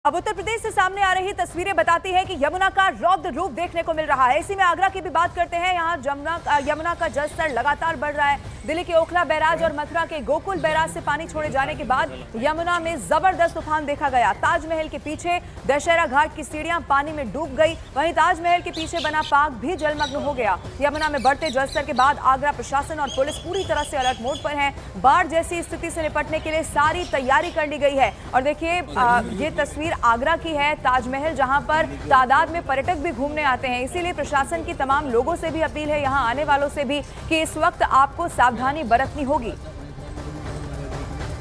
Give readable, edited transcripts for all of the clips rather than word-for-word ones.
अब उत्तर प्रदेश से सामने आ रही तस्वीरें बताती हैं कि यमुना का रौद्र रूप देखने को मिल रहा है। इसी में आगरा की भी बात करते हैं। यहाँ यमुना का जलस्तर लगातार बढ़ रहा है। दिल्ली के ओखला बैराज और मथुरा के गोकुल बैराज से पानी छोड़े जाने के बाद यमुना में जबरदस्त उफान देखा गया। ताजमहल के पीछे दशहरा घाट की सीढ़ियां पानी में डूब गई। वहीं ताजमहल के पीछे बना पार्क भी जलमग्न हो गया। यमुना में बढ़ते जलस्तर के बाद आगरा प्रशासन और पुलिस पूरी तरह से अलर्ट मोड पर है। बाढ़ जैसी स्थिति से निपटने के लिए सारी तैयारी कर ली गई है। और देखिए ये तस्वीर आगरा की है, ताजमहल जहां पर तादाद में पर्यटक भी घूमने आते हैं। इसीलिए प्रशासन की तमाम लोगों से भी अपील है, यहां आने वालों से भी, कि इस वक्त आपको सावधानी बरतनी होगी।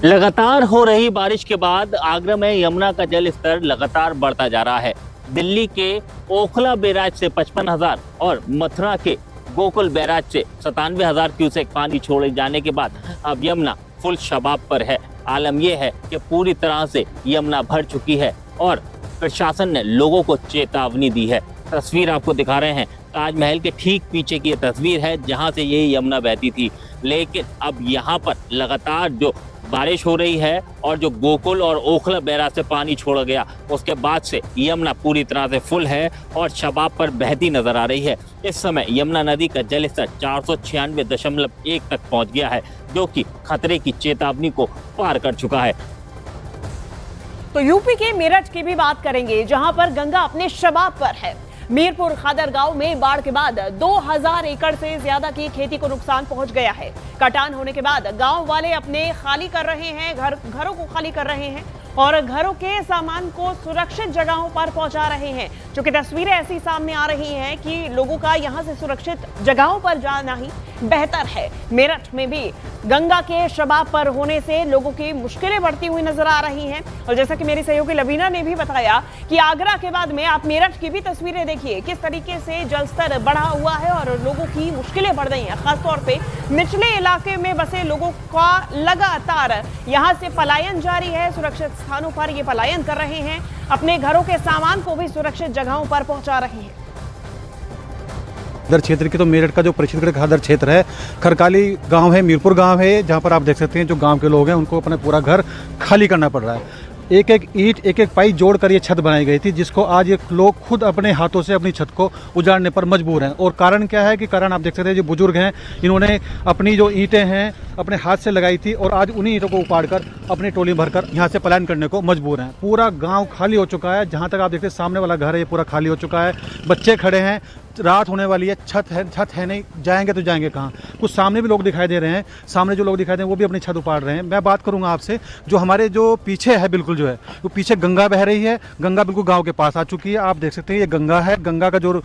लगातार हो रही बारिश के बाद आगरा में यमुना का जल स्तर लगातार बढ़ता जा रहा है। दिल्ली के ओखला बैराज से 55,000 और मथुरा के गोकुल बैराज से 97,000 क्यूसेक पानी छोड़े जाने के बाद अब यमुना फुल शबाब पर है। आलम यह है कि पूरी तरह से यमुना भर चुकी है और प्रशासन ने लोगों को चेतावनी दी है। तस्वीर आपको दिखा रहे हैं, ताजमहल के ठीक पीछे की ये तस्वीर है जहां से ये यमुना बहती थी। लेकिन अब यहाँ पर लगातार जो बारिश हो रही है और जो गोकुल और ओखला बैराज से पानी छोड़ा गया, उसके बाद से यमुना पूरी तरह से फुल है और शबाब पर बहती नजर आ रही है। इस समय यमुना नदी का जलस्तर 496.1 तक पहुंच गया है, जो कि खतरे की चेतावनी को पार कर चुका है। तो यूपी के मेरठ की भी बात करेंगे, जहां पर गंगा अपने शबाब पर है। मीरपुर खादर गांव में बाढ़ के बाद 2000 एकड़ से ज्यादा की खेती को नुकसान पहुंच गया है। कटान होने के बाद गांव वाले अपने खाली कर रहे हैं, घरों को खाली कर रहे हैं और घरों के सामान को सुरक्षित जगहों पर पहुंचा रहे हैं। क्योंकि तस्वीरें ऐसी सामने आ रही हैं कि लोगों का यहां से सुरक्षित जगहों पर जाना ही बेहतर है। मेरठ में भी गंगा के शबाब पर होने से लोगों की मुश्किलें बढ़ती हुई नजर आ रही हैं। और जैसा कि मेरी सहयोगी लवीना ने भी बताया कि आगरा के बाद में आप मेरठ की भी तस्वीरें देखिए, किस तरीके से जलस्तर बढ़ा हुआ है और लोगों की मुश्किलें बढ़ रही हैं। खासतौर पे निचले इलाके में बसे लोगों का लगातार यहां से पलायन जारी है। सुरक्षित स्थानों पर ये पलायन कर रहे हैं, अपने घरों के सामान को भी सुरक्षित जगहों पर पहुंचा रहे हैं। इधर क्षेत्र की तो मेरठ का जो परिक्षेत्र खादर क्षेत्र है, खरकाली गांव है, मीरपुर गांव है, जहां पर आप देख सकते हैं जो गांव के लोग हैं उनको अपना पूरा घर खाली करना पड़ रहा है। एक एक ईंट, एक एक पाई जोड़कर ये छत बनाई गई थी, जिसको आज ये लोग खुद अपने हाथों से अपनी छत को उजाड़ने पर मजबूर हैं। और कारण क्या है कि कारण आप देख सकते हैं, जो बुजुर्ग हैं इन्होंने अपनी जो ईंटें हैं अपने हाथ से लगाई थी और आज उन्हीं ईंटों को उपाड़कर अपनी टोली भरकर यहाँ से पलायन करने को मजबूर हैं। पूरा गाँव खाली हो चुका है। जहाँ तक आप देखते हैं सामने वाला घर है ये पूरा खाली हो चुका है। बच्चे खड़े हैं, रात होने वाली है, छत है नहीं, जाएंगे तो जाएंगे कहाँ। कुछ सामने भी लोग दिखाई दे रहे हैं, सामने जो लोग दिखाई दे रहे हैं वो भी अपनी छत उपाड़ रहे हैं। मैं बात करूंगा आपसे, जो हमारे जो पीछे है बिल्कुल जो है वो पीछे गंगा बह रही है। गंगा बिल्कुल गांव के पास आ चुकी है। आप देख सकते हैं ये गंगा है। गंगा का जो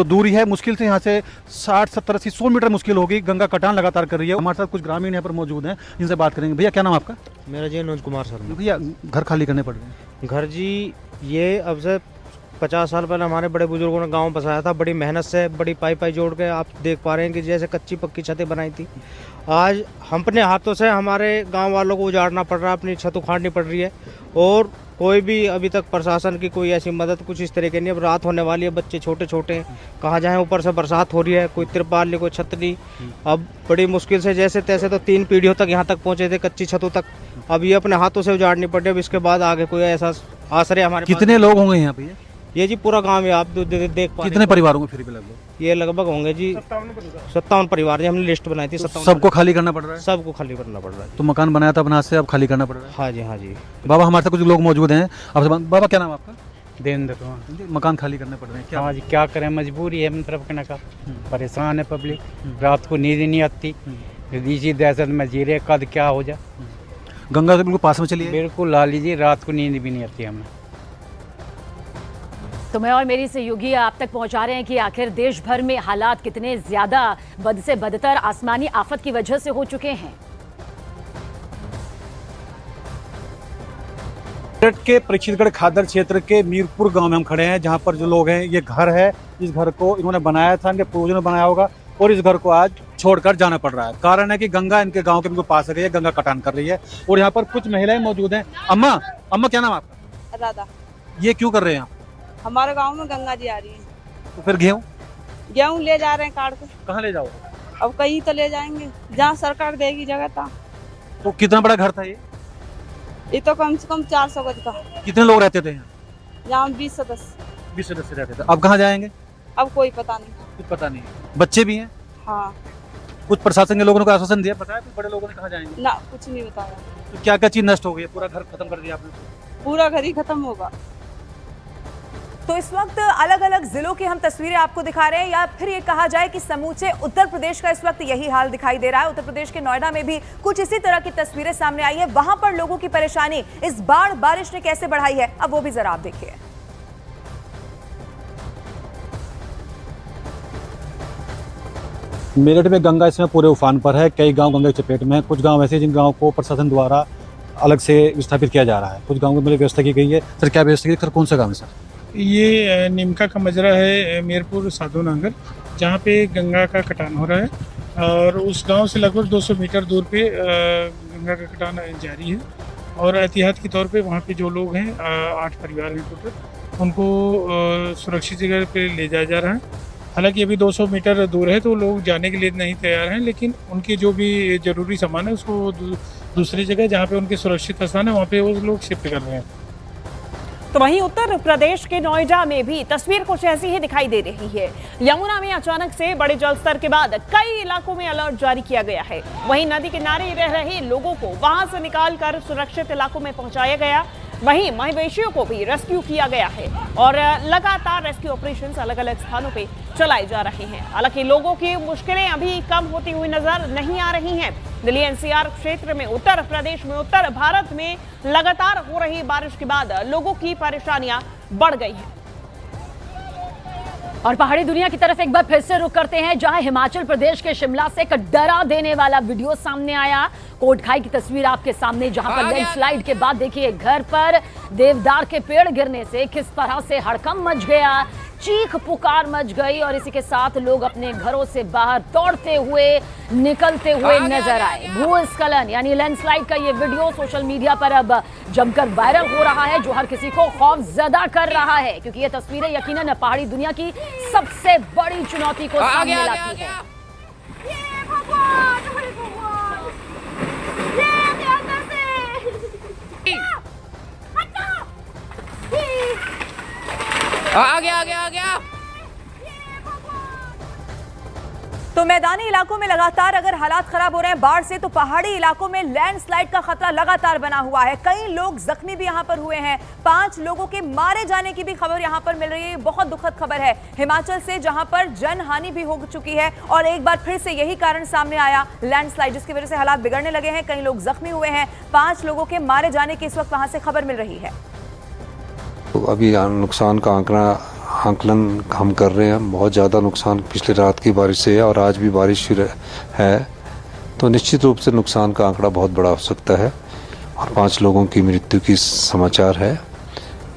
दूरी है मुश्किल से यहाँ से 60, 70, 80, 100 मीटर मुश्किल होगी। गंगा कटान लगातार कर रही है। हमारे साथ कुछ ग्रामीण यहाँ पर मौजूद हैं, जिनसे बात करेंगे। भैया क्या नाम आपका? मेरा जी अनुज कुमार सर। भैया घर खाली करने पड़ रहे हैं? घर जी ये अब से 50 साल पहले हमारे बड़े बुजुर्गों ने गांव बसाया था। बड़ी मेहनत से, बड़ी पाई जोड़ के आप देख पा रहे हैं कि जैसे कच्ची पक्की छतें बनाई थी, आज हम अपने हाथों से हमारे गांव वालों को उजाड़ना पड़ रहा है, अपनी छत उखाड़नी पड़ रही है। और कोई भी अभी तक प्रशासन की कोई ऐसी मदद कुछ इस तरीके नहीं। अब रात होने वाली है, बच्चे छोटे छोटे हैं, कहाँ जाएँ, ऊपर से बरसात हो रही है, कोई तिरपाल नहीं, कोई छत नहीं। अब बड़ी मुश्किल से जैसे तैसे तो 3 पीढ़ियों तक यहाँ तक पहुँचे थे, कच्ची छतों तक। अब ये अपने हाथों से उजाड़नी पड़ रही है। अब इसके बाद आगे कोई ऐसा आश्रय हमारे कितने लोग होंगे यहाँ पे? ये जी पूरा गांव है, आप देख पा। कितने परिवार होंगे फिर भी लगभग? ये लगभग होंगे जी 57 परिवार। हमने लिस्ट बनाई थी। सबको खाली करना पड़ रहा है? सबको खाली करना पड़ रहा है। तो मकान बनाया था अपना से, अब खाली करना पड़ रहा है? हाँ जी, हाँ जी। बाबा हमारे साथ कुछ लोग मौजूद हैं आपसे। बाबा क्या नाम आपका? देवेंद्र। मकान खाली करने पड़ रहे हैं क्या? हाँ जी, क्या करें, मजबूरी है मतलब कहने का। परेशान है पब्लिक, रात को नींद नहीं आती, इसी दहशत में जी रहे कद क्या हो जाए। गंगा के बिल्कुल पास में चलिए। बिल्कुल ला लीजिए, रात को नींद भी नहीं आती हमें। तो मैं और मेरी सहयोगी आप तक पहुंचा रहे हैं कि आखिर देश भर में हालात कितने ज्यादा बद से बदतर आसमानी आफत की वजह से हो चुके हैं। मेरठ के परिक्षेत्र खादर क्षेत्र के मीरपुर गांव में हम खड़े हैं, जहां पर जो लोग हैं, ये घर है, इस घर को इन्होंने बनाया था, इनके पूर्वजों ने बनाया होगा और इस घर को आज छोड़कर जाना पड़ रहा है। कारण है कि गंगा इनके गांव के बिल्कुल पास आ गई है, गंगा कटान कर रही है। और यहाँ पर कुछ महिलाएं मौजूद हैं। अम्मा क्या नाम आपका? राधा। ये क्यों कर रहे हैं आप? हमारे गांव में गंगा जी आ रही है। तो फिर गेहूँ ले जा रहे हैं काट के। कहाँ ले जाओ? अब कहीं तो ले जाएंगे जहाँ सरकार देगी जगह था। तो कितना बड़ा घर था ये? ये तो कम से कम 400 गज का। कितने लोग रहते थे यहाँ? यहाँ 20 सदस्य। 20 सदस्य रहते थे। अब कहाँ जाएंगे? अब कोई पता नहीं। कुछ पता नहीं। बच्चे भी हैं? हाँ। कुछ प्रशासन के लोगों को आश्वासन दिया, बताया कुछ बड़े लोगों ने कहाँ जाएंगे? ना, कुछ नहीं बताया। तो क्या क्या चीज नष्ट हो गई? पूरा घर खत्म कर दिया आपने? पूरा घर ही खत्म होगा। तो इस वक्त अलग अलग जिलों की हम तस्वीरें आपको दिखा रहे हैं, या फिर ये कहा जाए कि समूचे उत्तर प्रदेश का इस वक्त यही हाल दिखाई दे रहा है। उत्तर प्रदेश के नोएडा में भी कुछ इसी तरह की तस्वीरें सामने आई है। वहां पर लोगों की परेशानी इस बाढ़ बारिश ने कैसे बढ़ाई है, अब वो भी जरा आप देखिए। मेरठ में गंगा इस समय पूरे उफान पर है। कई गांव गंगा की चपेट में है। कुछ गांव ऐसे जिन गांवों को प्रशासन द्वारा अलग से विस्थापित किया जा रहा है। कुछ गांवों में व्यवस्था की गई है। सर क्या व्यवस्था की? सर कौन सा गाँव है सर? ये निमका का मजरा है, मीरपुर साधु नगर, जहाँ पे गंगा का कटान हो रहा है और उस गांव से लगभग 200 मीटर दूर पे गंगा का कटान जारी है। और एहतियात के तौर पे वहाँ पे जो लोग हैं, 8 परिवार हैं टोटल, उनको सुरक्षित जगह पे ले जाया जा रहा है। हालांकि अभी 200 मीटर दूर है तो लोग जाने के लिए नहीं तैयार हैं, लेकिन उनके जो भी जरूरी सामान है उसको दूसरी जगह जहाँ पे उनके सुरक्षित स्थान है वहाँ पे वो लोग शिफ्ट कर रहे हैं। तो वहीं उत्तर प्रदेश के नोएडा में भी तस्वीर कुछ ऐसी ही दिखाई दे रही है। यमुना में अचानक से बड़े जलस्तर के बाद कई इलाकों में अलर्ट जारी किया गया है। वहीं नदी किनारे रह रहे लोगों को वहां से निकालकर सुरक्षित इलाकों में पहुंचाया गया। वहीं मवेशियों को भी रेस्क्यू किया गया है और लगातार रेस्क्यू ऑपरेशंस अलग अलग स्थानों पे चलाए जा रहे हैं। हालांकि लोगों की मुश्किलें अभी कम होती हुई नजर नहीं आ रही हैं। दिल्ली एनसीआर क्षेत्र में, उत्तर प्रदेश में, उत्तर भारत में लगातार हो रही बारिश के बाद लोगों की परेशानियां बढ़ गई हैं। और पहाड़ी दुनिया की तरफ एक बार फिर से रुख करते हैं, जहां हिमाचल प्रदेश के शिमला से एक डरा देने वाला वीडियो सामने आया। कोटखाई की तस्वीर आपके सामने, जहां पर लैंडस्लाइड के बाद देखिए घर पर देवदार के पेड़ गिरने से किस तरह से हड़कंप मच गया, चीख पुकार मच गई और इसी के साथ लोग अपने घरों से बाहर दौड़ते हुए निकलते हुए नजर आए। भूस्खलन यानी लैंडस्लाइड का ये वीडियो सोशल मीडिया पर अब जमकर वायरल हो रहा है, जो हर किसी को खौफजदा कर रहा है, क्योंकि ये तस्वीरें यकीनन पहाड़ी दुनिया की सबसे बड़ी चुनौती को सामने लाती है। आ गया। तो मैदानी इलाकों में लगातार अगर हालात खराब हो रहे हैं बाढ़ से, तो पहाड़ी इलाकों में लैंडस्लाइड का खतरा लगातार बना हुआ है। कई लोग जख्मी भी यहां पर हुए हैं। 5 लोगों के मारे जाने की भी खबर यहां पर मिल रही है। बहुत दुखद खबर है हिमाचल से, जहां पर जनहानि भी हो चुकी है और एक बार फिर से यही कारण सामने आया, लैंडस्लाइड, जिसकी वजह से हालात बिगड़ने लगे हैं। कई लोग जख्मी हुए हैं। 5 लोगों के मारे जाने की इस वक्त वहां से खबर मिल रही है। तो अभी नुकसान का आंकलन हम कर रहे हैं। बहुत ज़्यादा नुकसान पिछले रात की बारिश से है और आज भी बारिश है, तो निश्चित रूप से नुकसान का आंकड़ा बहुत बड़ा हो सकता है और 5 लोगों की मृत्यु की समाचार है।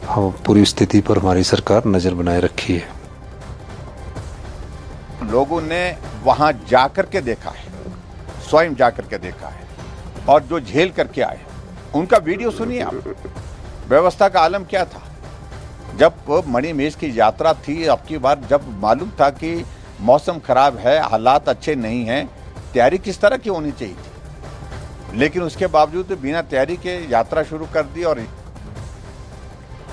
हम पूरी स्थिति पर हमारी सरकार नज़र बनाए रखी है। लोगों ने वहाँ जाकर के देखा है, स्वयं जाकर के देखा है और जो झेल करके आए उनका वीडियो सुनिए आप। व्यवस्था का आलम क्या था जब मणिमहेश की यात्रा थी। अब की बार जब मालूम था कि मौसम खराब है, हालात अच्छे नहीं हैं, तैयारी किस तरह की होनी चाहिए थी, लेकिन उसके बावजूद बिना तैयारी के यात्रा शुरू कर दी।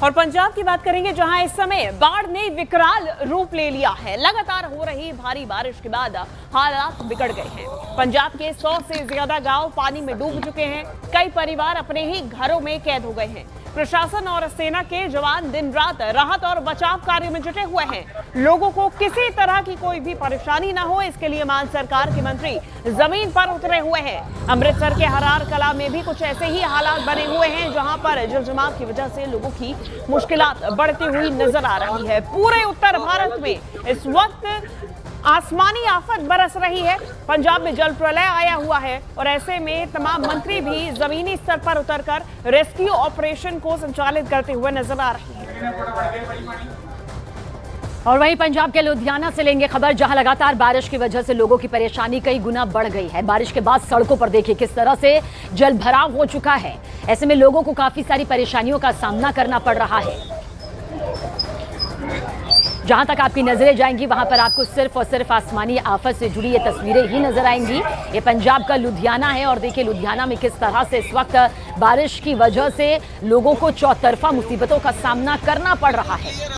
और पंजाब की बात करेंगे, जहां इस समय बाढ़ ने विकराल रूप ले लिया है। लगातार हो रही भारी बारिश के बाद हालात बिगड़ गए हैं। पंजाब के 100 से ज्यादा गांव पानी में डूब चुके हैं। कई परिवार अपने ही घरों में कैद हो गए हैं। प्रशासन और सेना के जवान दिन रात राहत और बचाव कार्य में जुटे हुए हैं। लोगों को किसी तरह की कोई भी परेशानी ना हो, इसके लिए मान सरकार के मंत्री जमीन पर उतरे हुए हैं। अमृतसर के हरार कला में भी कुछ ऐसे ही हालात बने हुए हैं, जहां पर जलजमाव की वजह से लोगों की मुश्किलात बढ़ती हुई नजर आ रही है। पूरे उत्तर भारत में इस वक्त आसमानी आफत बरस रही है। पंजाब में जल प्रलय आया हुआ है और ऐसे में तमाम मंत्री भी जमीनी स्तर पर उतरकर रेस्क्यू ऑपरेशन को संचालित करते हुए नजर आ रहे हैं। और वहीं पंजाब के लुधियाना से लेंगे खबर, जहां लगातार बारिश की वजह से लोगों की परेशानी कई गुना बढ़ गई है। बारिश के बाद सड़कों पर देखिए किस तरह से जल भराव हो चुका है। ऐसे में लोगों को काफी सारी परेशानियों का सामना करना पड़ रहा है। जहां तक आपकी नजरें जाएंगी वहां पर आपको सिर्फ और सिर्फ आसमानी आफत से जुड़ी ये तस्वीरें ही नजर आएंगी। ये पंजाब का लुधियाना है और देखिए लुधियाना में किस तरह से इस वक्त बारिश की वजह से लोगों को चौतरफा मुसीबतों का सामना करना पड़ रहा है।